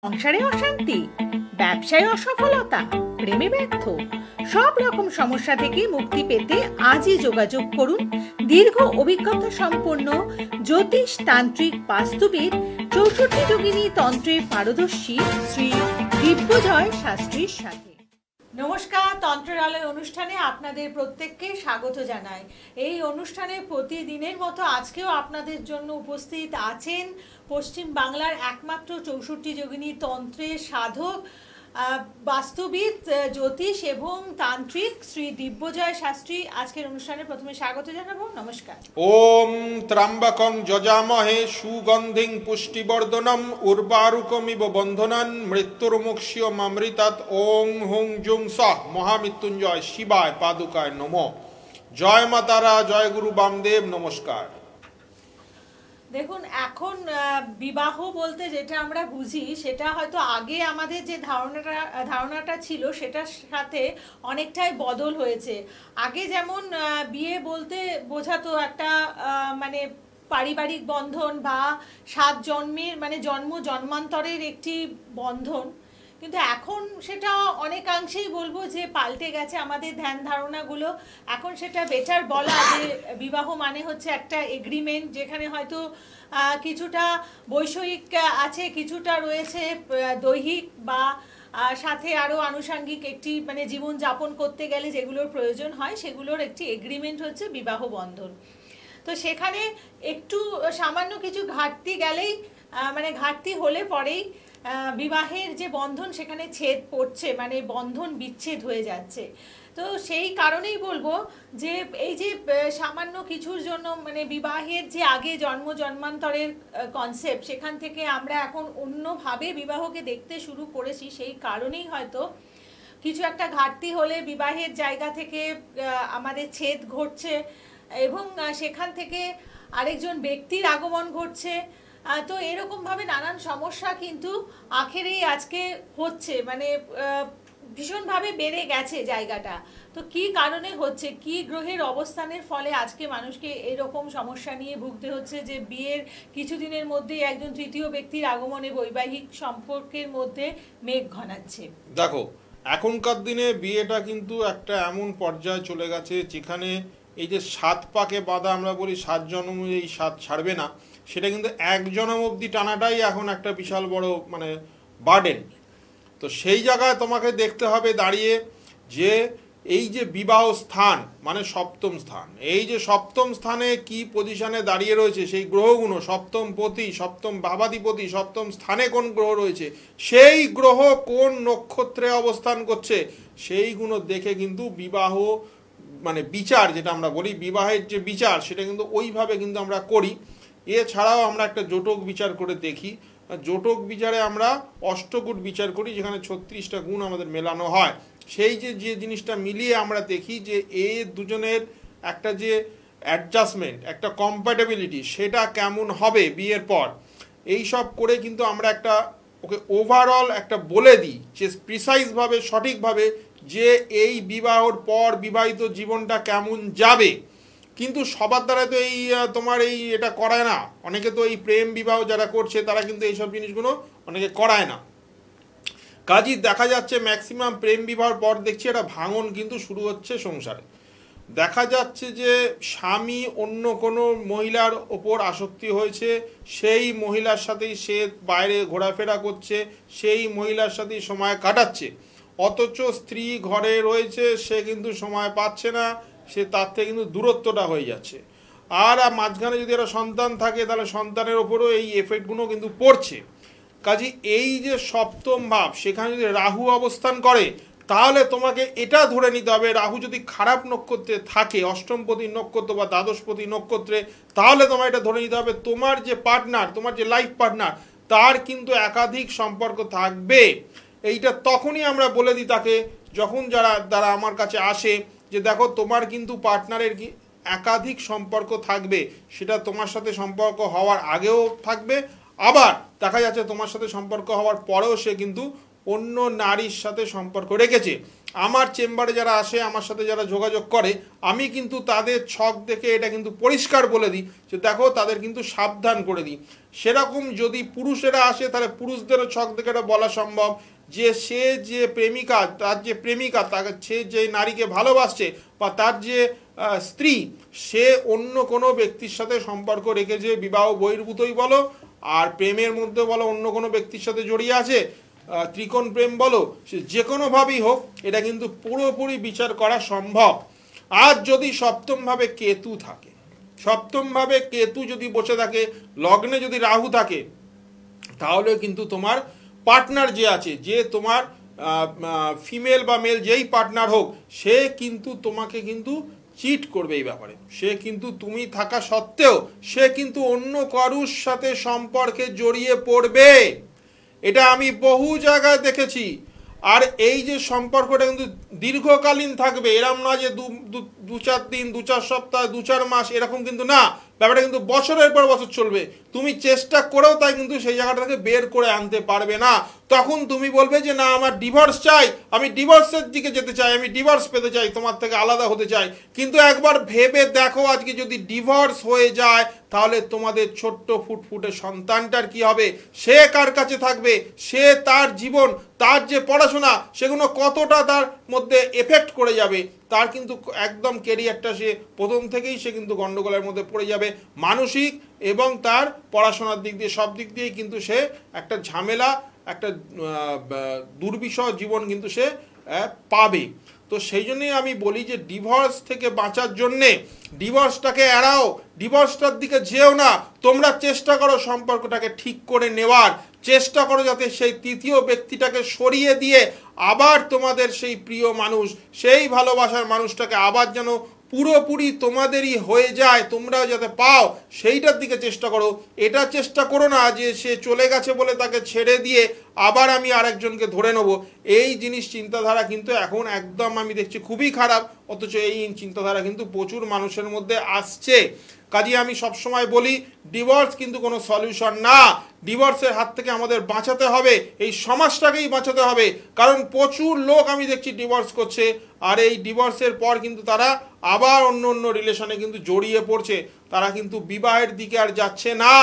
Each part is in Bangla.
সংসারে অশান্তি, ব্যবসায় অসফলতা, প্রেমে ব্যর্থ, সব রকম সমস্যা থেকে মুক্তি পেতে আজই যোগাযোগ করুন দীর্ঘ অভিজ্ঞতা সম্পন্ন জ্যোতিষ তান্ত্রিক বাস্তুবিদ 64 যোগিনী তন্ত্রে পারদর্শী শ্রী দিব্যজয় শাস্ত্রীর সাথে। নমস্কার, তন্ত্রের আলোয় অনুষ্ঠানে আপনাদের প্রত্যেককে স্বাগত জানাই। এই অনুষ্ঠানে প্রতিদিনের মতো আজকেও আপনাদের জন্য উপস্থিত আছেন পশ্চিম বাংলার একমাত্র 64 যোগিনী তন্ত্রের সাধক, বাস্তুবিদ, জ্যোতিষ এবং তান্ত্রিক শ্রী দিব্যজয় শাস্ত্রী। আজকের অনুষ্ঠানে প্রথমে স্বাগত জানাবো। নমস্কার। ওম ত্র্যম্বকং যজামহে সুগন্ধিং পুষ্টিবর্ধনম উর্বারুকমিব বন্ধনান মৃত্যুর্মুক্ষ্যমৃতাৎ। ওং হুং জুং সঃ মহামৃত্যুঞ্জয় শিবায় পাদুকায় নমঃ। জয় মা তারা, জয় গুরু বামদেব। নমস্কার। দেখুন, এখন বিবাহ বলতে যেটা আমরা বুঝি সেটা হয়তো আগে আমাদের যে ধারণাটা ছিল সেটার সাথে অনেকটাই বদল হয়েছে। আগে যেমন বিয়ে বলতে বোঝাতো একটা মানে পারিবারিক বন্ধন বা 7 জন্মের মানে জন্মান্তরের একটি বন্ধন, কিন্তু এখন সেটা অনেকাংশেই বলবো যে পাল্টে গেছে আমাদের ধ্যান ধারণাগুলো। এখন সেটা বেটার বলা যে বিবাহ মানে হচ্ছে একটা এগ্রিমেন্ট, যেখানে হয়তো কিছুটা বৈষয়িক আছে, কিছুটা রয়েছে দৈহিক, বা সাথে আরও আনুষাঙ্গিক একটি মানে জীবন যাপন করতে গেলে যেগুলোর প্রয়োজন হয় সেগুলোর একটি এগ্রিমেন্ট হচ্ছে বিবাহ বন্ধন। তো সেখানে একটু সামান্য কিছু ঘাটতি গেলেই মানে ঘাটতি হলে পরেই বিবাহের যে বন্ধন সেখানে ছেদ পড়ছে, মানে বন্ধন বিচ্ছেদ হয়ে যাচ্ছে। তো সেই কারণেই বলবো যে এই যে সামান্য কিছুর জন্য মানে বিবাহের যে আগে জন্মান্তরের কনসেপ্ট, সেখান থেকে আমরা এখন অন্যভাবে বিবাহকে দেখতে শুরু করেছি। সেই কারণেই হয়তো কিছু একটা ঘাটতি হলে বিবাহের জায়গা থেকে আমাদের ছেদ ঘটছে এবং সেখান থেকে আরেকজন ব্যক্তির আগমন ঘটছে। তো এরকমভাবে নানান সমস্যা কিন্তু আখেরেই আজকে হচ্ছে, মানে ভীষণভাবে বেড়ে গেছে জায়গাটা। তো কি কারণে হচ্ছে, কি গ্রহের অবস্থানের ফলে আজকে মানুষকে এরকম সমস্যা নিয়ে ভুগতে হচ্ছে যে বিয়ের কিছুদিনের মধ্যেই একজন তৃতীয় ব্যক্তির আগমনে বৈবাহিক সম্পর্কের মধ্যে মেঘ ঘনাচ্ছে? দেখো, এখনকার দিনে বিয়েটা কিন্তু একটা এমন পর্যায়ে চলে গেছে যেখানে এই যে 7 পাকে বাঁধা, আমরা বলি 7 জন্ম এই 7 ছাড়বে না, সেটা কিন্তু 1 জন্ম অবধি টানাটাই এখন একটা বিশাল বড় মানে বার্ডেন। তো সেই জায়গায় তোমাকে দেখতে হবে দাঁড়িয়ে যে এই যে বিবাহ স্থান মানে সপ্তম স্থান, এই যে সপ্তম স্থানে কি পজিশনে দাঁড়িয়ে রয়েছে সেই গ্রহগুলো, সপ্তম পতি, সপ্তম ভাবাধিপতি, সপ্তম স্থানে কোন গ্রহ রয়েছে, সেই গ্রহ কোন নক্ষত্রে অবস্থান করছে, সেইগুলো দেখে কিন্তু বিবাহ মানে বিচার, যেটা আমরা বলি বিবাহের যে বিচার, সেটা কিন্তু ওইভাবে কিন্তু আমরা করি। এছাড়াও আমরা একটা জোটক বিচার করে দেখি। জোটক বিচারে আমরা অষ্টকূট বিচার করি, যেখানে 36টা গুণ আমাদের মেলানো হয়। সেই যে জিনিসটা মিলিয়ে আমরা দেখি যে দুজনের একটা যে অ্যাডজাস্টমেন্ট, একটা কম্প্যাটেবিলিটি, সেটা কেমন হবে বিয়ের পর। এই সব করে কিন্তু আমরা একটা ওকে ওভারঅল একটা বলে দিই যে প্রিসাইজভাবে, সঠিকভাবে যে এই বিবাহর পর বিবাহিত জীবনটা কেমন যাবে। কিন্তু সবার দ্বারা তো এই তোমার এই এটা করায় না। অনেকে তো এই প্রেম বিবাহ যারা করছে তারা কিন্তু এইসব জিনিসগুলো অনেকে করায় না। কাজেই দেখা যাচ্ছে ম্যাক্সিমাম প্রেম বিবাহের পর দেখছি একটা ভাঙন কিন্তু শুরু হচ্ছে সংসারে। দেখা যাচ্ছে যে স্বামী অন্য কোনো মহিলার ওপর আসক্তি হয়েছে, সেই মহিলার সাথেই সে বাইরে ঘোরাফেরা করছে, সেই মহিলার সাথেই সময় কাটাচ্ছে, অথচ স্ত্রী ঘরে রয়েছে, সে কিন্তু সময় পাচ্ছে না, সে তার থেকে কিন্তু দূরত্বটা হয়ে যাচ্ছে। আর মাঝখানে যদি একটা সন্তান থাকে তাহলে সন্তানের ওপরও এই এফেক্টগুলো কিন্তু পড়ছে। কাজে এই যে সপ্তম ভাব, সেখানে যদি রাহু অবস্থান করে তাহলে তোমাকে এটা ধরে নিতে হবে, রাহু যদি খারাপ নক্ষত্রে থাকে, অষ্টমপতি নক্ষত্র বা দ্বাদশপতি নক্ষত্রে, তাহলে তোমার এটা ধরে নিতে হবে তোমার যে পার্টনার, তোমার যে লাইফ পার্টনার, তার কিন্তু একাধিক সম্পর্ক থাকবে। এইটা তখনই আমরা বলে দিই তাকে, যখন যারা আমার কাছে আসে যে দেখো তোমার কিন্তু পার্টনারের কি একাধিক সম্পর্ক থাকবে, সেটা তোমার সাথে সম্পর্ক হওয়ার আগেও থাকবে, আবার দেখা যাচ্ছে তোমার সাথে সম্পর্ক হওয়ার পরেও সে কিন্তু অন্য নারীর সাথে সম্পর্ক রেখেছে। আমার চেম্বারে যারা আসে, আমার সাথে যারা যোগাযোগ করে, আমি কিন্তু তাদের ছক দেখে এটা কিন্তু পরিষ্কার বলে দিই যে দেখো তাদের কিন্তু সাবধান করে দিই। সেরকম যদি পুরুষেরা আসে তাহলে পুরুষদেরও ছক দেখে এটা বলা সম্ভব যে সে যে প্রেমিকা, তার যে প্রেমিকা, তাকে সে যে নারীকে ভালোবাসছে বা তার যে স্ত্রী, সে অন্য কোনো ব্যক্তির সাথে সম্পর্ক রেখেছে, বিবাহ বহির্ভূতই বলো আর প্রেমের মধ্যে বলো, অন্য কোনো ব্যক্তির সাথে জড়িয়ে আছে, ত্রিকোণ প্রেম বলো, সে যে কোনোভাবেই হোক, এটা কিন্তু পুরোপুরি বিচার করা সম্ভব। আর যদি সপ্তমভাবে কেতু থাকে, সপ্তমভাবে কেতু যদি বসে থাকে, লগ্নে যদি রাহু থাকে, তাহলে কিন্তু তোমার পার্টনার যে আছে, যে তোমার ফিমেল বা মেল যেই পার্টনার হোক, সে কিন্তু তোমাকে কিন্তু চিট করবে এই ব্যাপারে। সে কিন্তু তুমি থাকা সত্ত্বেও সে কিন্তু অন্য কারুর সাথে সম্পর্কে জড়িয়ে পড়বে। এটা আমি বহু জায়গায় দেখেছি। আর এই যে সম্পর্কটা কিন্তু দীর্ঘকালীন থাকবে, এরম না যে দু চার দিন, 2-4 সপ্তাহ, 2-4 মাস এরকম কিন্তু না, ব্যাপারটা কিন্তু বছরের পর বছর চলবে। তুমি চেষ্টা করেও তাই কিন্তু সেই জায়গাটা থেকে বের করে আনতে পারবে না। তখন তুমি বলবে যে না, আমার ডিভোর্স চাই, আমি ডিভোর্সের দিকে যেতে চাই, আমি ডিভোর্স পেতে চাই, তোমার থেকে আলাদা হতে চাই। কিন্তু একবার ভেবে দেখো, আজকে যদি ডিভোর্স হয়ে যায় তাহলে তোমাদের ছোট্ট ফুটফুটে সন্তানটার কি হবে? সে কার কাছে থাকবে? সে তার জীবন, তার যে পড়াশোনা, সেগুলো কতটা তার মধ্যে এফেক্ট করে যাবে। তার কিন্তু একদম কেরিয়ারটা সে প্রথম থেকেই সে কিন্তু গন্ডগোলের মধ্যে পড়ে যাবে, মানসিক এবং তার পড়াশোনার দিক দিয়ে, সব দিক দিয়েই কিন্তু সে একটা ঝামেলা, একটা দুর্বিষহ জীবন কিন্তু সে পাবে। তো সেই জন্যই আমি বলি যে ডিভোর্স থেকে বাঁচার জন্যে ডিভোর্সটাকে এড়াও, ডিভোর্সটার দিকে যেও না। তোমরা চেষ্টা করো সম্পর্কটাকে ঠিক করে নেওয়ার, চেষ্টা করো যাতে সেই তৃতীয় ব্যক্তিটাকে সরিয়ে দিয়ে আবার তোমাদের সেই প্রিয় মানুষ, সেই ভালোবাসার মানুষটাকে আবার যেন পুরোপুরি তোমাদেরই হয়ে যায়, তোমরাও যাতে পাও, সেইটার দিকে চেষ্টা করো। এটা চেষ্টা করো না যে সে চলে গেছে বলে তাকে ছেড়ে দিয়ে আবার আমি আরেকজনকে ধরে নেবো। এই জিনিস চিন্তাধারা কিন্তু এখন একদম আমি দেখছি খুবই খারাপ, অথচ এই চিন্তাধারা কিন্তু প্রচুর মানুষের মধ্যে আসছে। কাজে আমি সবসময় বলি ডিভোর্স কিন্তু কোনো সলিউশন না। ডিভোর্সের হাত থেকে আমাদের বাঁচাতে হবে, এই সমাজটাকেই বাঁচাতে হবে। কারণ প্রচুর লোক আমি দেখছি ডিভোর্স করছে, আর এই ডিভোর্সের পর কিন্তু তারা আবার অন্য অন্য রিলেশনে কিন্তু জড়িয়ে পড়ছে, তারা কিন্তু বিবাহের দিকে আর যাচ্ছে না।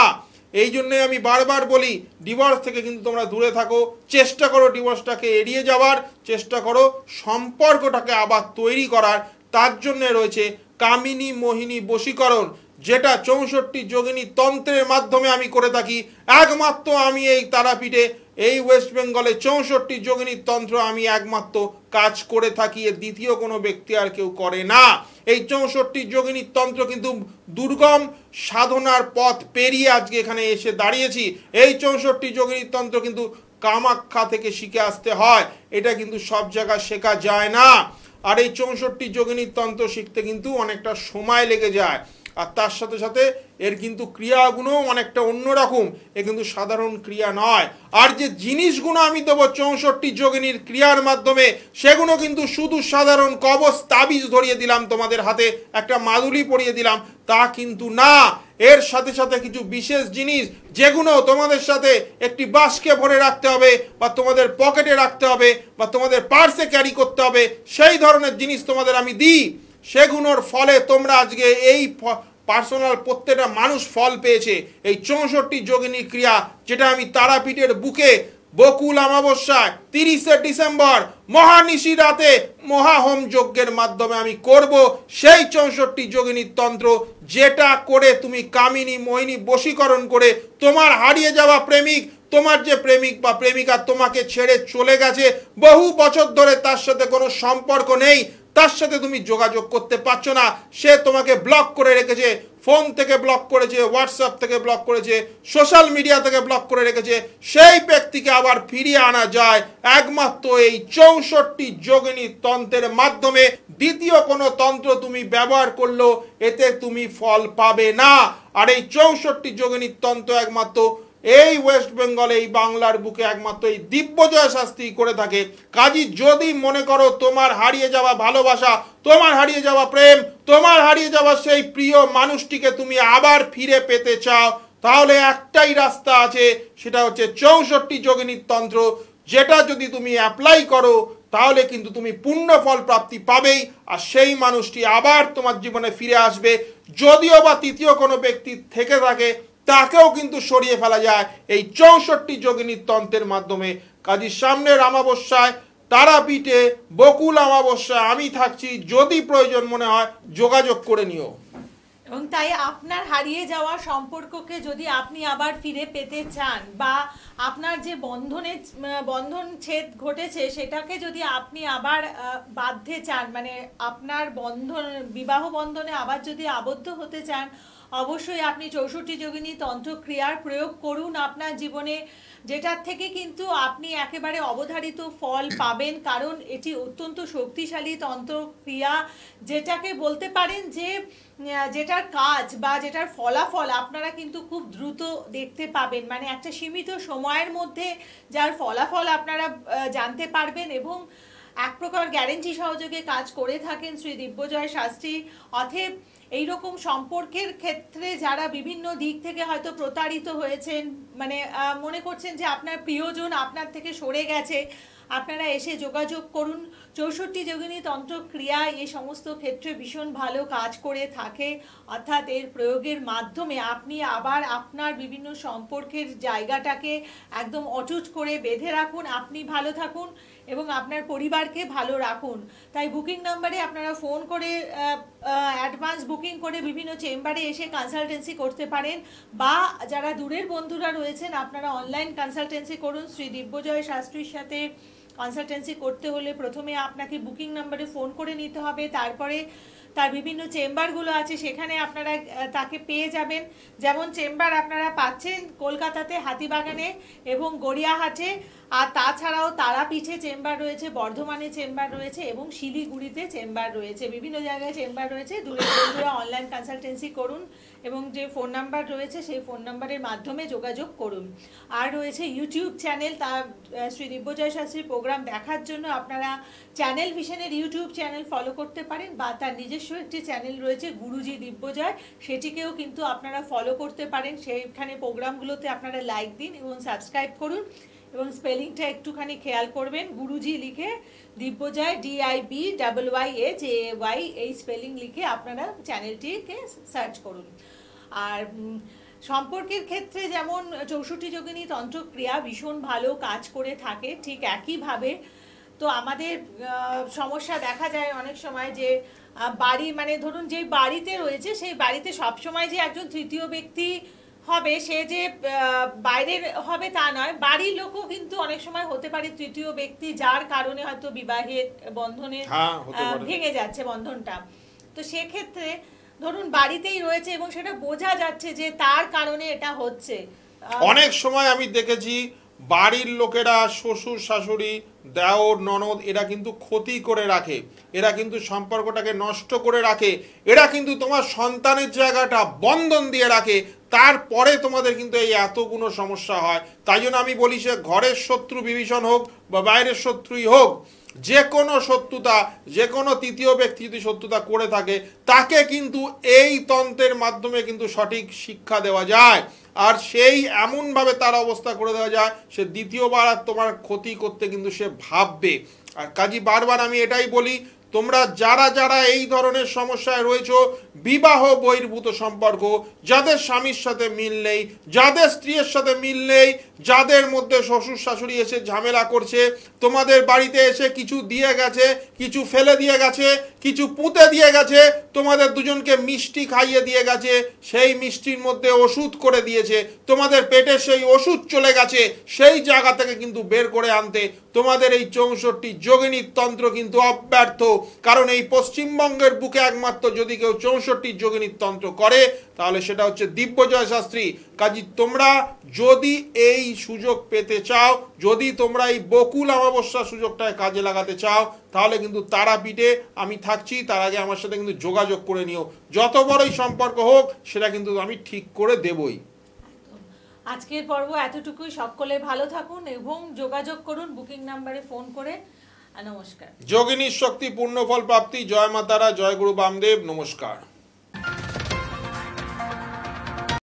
এই জন্যে আমি বারবার বলি ডিভোর্স থেকে কিন্তু তোমরা দূরে থাকো, চেষ্টা করো ডিভোর্সটাকে এড়িয়ে যাওয়ার, চেষ্টা করো সম্পর্কটাকে আবার তৈরি করার। তার জন্যে রয়েছে কামিনী মোহিনী বশীকরণ, যেটা 64 যোগিনী তন্ত্রের মাধ্যমে আমি করে থাকি। একমাত্র আমি এই তারাপীঠে, এই ওয়েস্ট বেঙ্গলে 64 যোগিনী তন্ত্র আমি একমাত্র কাজ করে থাকি, এর দ্বিতীয় কোনো ব্যক্তি আর কেউ করে না। এই 64 যোগিনী তন্ত্র কিন্তু দুর্গম সাধনার পথ পেরিয়ে আজকে এখানে এসে দাঁড়িয়েছি। এই 64 যোগিনী তন্ত্র কিন্তু কামাখ্যা থেকে শিখে আসতে হয়, এটা কিন্তু সব জায়গায় শেখা যায় না। আর এই 64 যোগিনী তন্ত্র শিখতে কিন্তু অনেকটা সময় লেগে যায়, আর তার সাথে সাথে এর কিন্তু ক্রিয়াগুলো অনেকটা অন্যরকম, এ কিন্তু সাধারণ ক্রিয়া নয়। আর যে জিনিসগুলো আমি দেবো 64 যোগিনীর ক্রিয়ার মাধ্যমে, সেগুলো কিন্তু শুধু সাধারণ কবচ তাবিজ ধরিয়ে দিলাম তোমাদের হাতে, একটা মাদুলি পরিয়ে দিলাম, তা কিন্তু না। এর সাথে সাথে কিছু বিশেষ জিনিস যেগুলো তোমাদের সাথে একটি বাস্কে ভরে রাখতে হবে, বা তোমাদের পকেটে রাখতে হবে, বা তোমাদের পার্সে ক্যারি করতে হবে, সেই ধরনের জিনিস তোমাদের আমি দিই। সেগুলোর ফলে তোমরা আজকে এই পার্সোনাল প্রত্যেকটা মানুষ ফল পেয়েছে। এই 64 যোগিনী ক্রিয়া, যেটা আমি তারাপীঠের বুকে বকুল অমাবস্যায় 30শে ডিসেম্বর মহানিশি রাতে মহাহোম যজ্ঞের মাধ্যমে আমি করব, সেই 64 যোগিনী তন্ত্র, যেটা করে তুমি কামিনী মোহিনী বশীকরণ করে তোমার হারিয়ে যাওয়া প্রেমিক, তোমার যে প্রেমিক বা প্রেমিকা তোমাকে ছেড়ে চলে গেছে, বহু বছর ধরে তার সাথে কোনো সম্পর্ক নেই, তার সাথে তুমি যোগাযোগ করতে পারছো না, সে তোমাকে ব্লক করে রেখেছে, ফোন থেকে ব্লক করেছে, হোয়াটসঅ্যাপ থেকে ব্লক করেছে, সোশ্যাল মিডিয়া থেকে ব্লক করে রেখেছে, সেই ব্যক্তিকে আবার ফিরিয়ে আনা যায় একমাত্র এই 64 যোগিনী তন্ত্রের মাধ্যমে। দ্বিতীয় কোনো তন্ত্র তুমি ব্যবহার করলো এতে তুমি ফল পাবে না। আর এই 64 যোগিনী তন্ত্র একমাত্র এই ওয়েস্ট বেঙ্গলে, এই বাংলার বুকে একমাত্র এই দিব্যজয় শাস্ত্রী করে থাকে। কাজী যদি মনে করো তোমার হারিয়ে যাওয়া ভালোবাসা, তোমার হারিয়ে যাওয়া প্রেম, তোমার হারিয়ে যাওয়া সেই প্রিয় মানুষটিকে তুমি আবার ফিরে পেতে চাও, তাহলে একটাই রাস্তা আছে, সেটা হচ্ছে 64 যোগিনী তন্ত্র, যেটা যদি তুমি অ্যাপ্লাই করো তাহলে কিন্তু তুমি পূর্ণ ফল প্রাপ্তি পাবেই, আর সেই মানুষটি আবার তোমার জীবনে ফিরে আসবে। যদিও বা তৃতীয় কোনো ব্যক্তি থেকে থাকে, তাকেও কিন্তু সরিয়ে ফেলা যায় এই 64 যোগিনীর তন্ত্রের মাধ্যমে। কাজী সামনের অমাবস্যায় তারাপীঠে বকুল অমাবস্যায় আমি থাকছি, যদি প্রয়োজন মনে হয় যোগাযোগ করে নিও। এবং তাই আপনার হারিয়ে যাওয়া সম্পর্ককে যদি আপনি আবার ফিরে পেতে চান, বা আপনার যে বন্ধন ছেদ ঘটেছে সেটাকে যদি আপনি আবার বাঁধতে চান, মানে আপনার বিবাহ বন্ধনে আবার যদি আবদ্ধ হতে চান, অবশ্যই আপনি 64 যোগিনী তন্ত্রক্রিয়ার প্রয়োগ করুন আপনার জীবনে, যেটার থেকে কিন্তু আপনি একেবারে অবধারিত ফল পাবেন। কারণ এটি অত্যন্ত শক্তিশালী তন্ত্রক্রিয়া, যেটাকে বলতে পারেন যে যেটার কাজ বা যেটার ফলাফল আপনারা কিন্তু খুব দ্রুত দেখতে পাবেন, মানে একটা সীমিত সময়ের মধ্যে যার ফলাফল আপনারা জানতে পারবেন। এবং এক প্রকার গ্যারেন্টি সহযোগে কাজ করে থাকেন শ্রী দিব্যজয় শাস্ত্রী। অতএব এইরকম সম্পর্কের ক্ষেত্রে যারা বিভিন্ন দিক থেকে হয়তো প্রতারিত হয়েছেন, মানে মনে করছেন যে আপনার প্রিয়জন আপনার থেকে সরে গেছে, আপনারা এসে যোগাযোগ করুন। 64 যোগিনী তন্ত্রক্রিয়া এই সমস্ত ক্ষেত্রে ভীষণ ভালো কাজ করে থাকে। অর্থাৎ এর প্রয়োগের মাধ্যমে আপনি আবার আপনার বিভিন্ন সম্পর্কের জায়গাটাকে একদম অটুট করে বেঁধে রাখুন, আপনি ভালো থাকুন এবং আপনার পরিবারকে ভালো রাখুন। তাই বুকিং নাম্বারে আপনারা ফোন করে অ্যাডভান্স বুকিং করে বিভিন্ন চেম্বারে এসে কনসালটেন্সি করতে পারেন, বা যারা দূরের বন্ধুরা রয়েছেন আপনারা অনলাইন কনসালটেন্সি করুন। শ্রী দিব্যজয় শাস্ত্রীর সাথে কনসালটেন্সি করতে হলে প্রথমে আপনাকে বুকিং নাম্বারে ফোন করে নিতে হবে, তারপরে তার বিভিন্ন চেম্বারগুলো আছে সেখানে আপনারা তাকে পেয়ে যাবেন। যেমন চেম্বার আপনারা পাচ্ছেন কলকাতাতে হাতিবাগানে এবং গড়িয়াহাটে, আর তাছাড়াও তারাপীঠে চেম্বার রয়েছে, বর্ধমানে চেম্বার রয়েছে এবং শিলিগুড়িতে চেম্বার রয়েছে, বিভিন্ন জায়গায় চেম্বার রয়েছে। দূরের বন্ধুরা অনলাইন কনসালটেন্সি করুন এবং যে ফোন নাম্বার রয়েছে সেই ফোন নাম্বারের মাধ্যমে যোগাযোগ করুন। আর রয়েছে ইউটিউব চ্যানেল, তা শ্রী দিব্যজয় শাস্ত্রীর প্রোগ্রাম দেখার জন্য আপনারা চ্যানেল ভিশনের ইউটিউব চ্যানেল ফলো করতে পারেন, বা তার নিজস্ব একটি চ্যানেল রয়েছে গুরুজি দিব্যজয়, সেটিকেও কিন্তু আপনারা ফলো করতে পারেন। সেইখানে প্রোগ্রামগুলোতে আপনারা লাইক দিন এবং সাবস্ক্রাইব করুন, এবং স্পেলিংটা একটুখানি খেয়াল করবেন। গুরুজি লিখে দিব্যজয় DIBYYAJY এই স্পেলিং লিখে আপনারা চ্যানেলটিকে সার্চ করুন। আর সম্পর্কের ক্ষেত্রে যেমন 64 যোগিনী তন্ত্রক্রিয়া ভীষণ ভালো কাজ করে থাকে, ঠিক একইভাবে তো আমাদের সমস্যা দেখা যায় অনেক সময় যে বাড়ি, মানে ধরুন যে বাড়িতে রয়েছে সেই বাড়িতে সবসময় যে একজন তৃতীয় ব্যক্তি হবে, সে যে বাইরের হবে তা নয়, বাড়ির লোকও কিন্তু অনেক সময় হতে পারে তৃতীয় ব্যক্তি, যার কারণে হয়তো বিবাহের বন্ধনে ভেঙে যাচ্ছে বন্ধনটা। তো সেক্ষেত্রে ধরুন বাড়িতেই রয়েছে এবং সেটা বোঝা যাচ্ছে যে তার কারণে এটা হচ্ছে। অনেক সময় আমি দেখেছি বাড়ির লোকেরা, শ্বশুর শাশুড়ি, দেওর ননদ, এরা কিন্তু ক্ষতি করে রাখে, এরা কিন্তু সম্পর্কটাকে নষ্ট করে রাখে, এরা কিন্তু তোমার সন্তানের জায়গাটা বন্ধন দিয়ে রাখে, তারপরে তোমাদের কিন্তু এই এতগুলো সমস্যা হয়। তাই জন্য আমি বলি, সে ঘরের শত্রু বিভীষণ হোক বা বাইরের শত্রুই হোক, যে কোনো শত্রুতা, যে কোনো তৃতীয় ব্যক্তি যদি শত্রুতা করে থাকে, তাকে কিন্তু এই তন্ত্রের মাধ্যমে কিন্তু সঠিক শিক্ষা দেওয়া যায়, আর সেই এমনভাবে তার অবস্থা করে দেওয়া যায়, সে দ্বিতীয়বার আর তোমার ক্ষতি করতে কিন্তু সে ভাববে। আর কাজী বারবার আমি এটাই বলি, তোমরা যারা যারা এই ধরনের সমস্যায় রয়েছো, বিবাহ বহির্ভূত সম্পর্ক, যাদের স্বামীর সাথে মিল নেই, যাদের স্ত্রীর সাথে মিল নেই, যাদের মধ্যে শ্বশুর শাশুড়ি এসে ঝামেলা করছে, তোমাদের বাড়িতে এসে কিছু দিয়ে গেছে, কিছু ফেলে দিয়ে গেছে, কিছু পুঁতে দিয়ে গেছে, তোমাদের দুজনকে মিষ্টি খাইয়ে দিয়ে গেছে, সেই মিষ্টির মধ্যে ওষুধ করে দিয়েছে, তোমাদের পেটে সেই ওষুধ চলে গেছে, সেই জায়গা থেকে কিন্তু বের করে আনতে তোমাদের এই 64 যোগিনীর তন্ত্র কিন্তু অব্যর্থ। কারণ এই পশ্চিমবঙ্গের বুকে একমাত্র যদি কেউ 64 যোগিনীর তন্ত্র করে, তাহলে সেটা হচ্ছে দিব্যজয় শাস্ত্রী। কাজী তোমরা যদি এই সুযোগ পেতে চাও, যদি তোমরা এই বকুল অমাবস্যা সুযোগটায় কাজে লাগাতে চাও, তাহলে কিন্তু তারাপীঠে আমি থাকছি, তার আগে আমার সাথে কিন্তু যোগাযোগ করে নিও। যত বড়ই সম্পর্ক হোক, সেটা কিন্তু আমি ঠিক করে দেবই। আজকের পর্ব এতটুকুই। সকলে ভালো থাকুন এবং যোগাযোগ করুন বুকিং নাম্বারে ফোন করে। নমস্কার। যোগিনীর শক্তি, পূর্ণ ফল প্রাপ্তি। জয় মা তারা, জয় গুরু বামদেব। নমস্কার।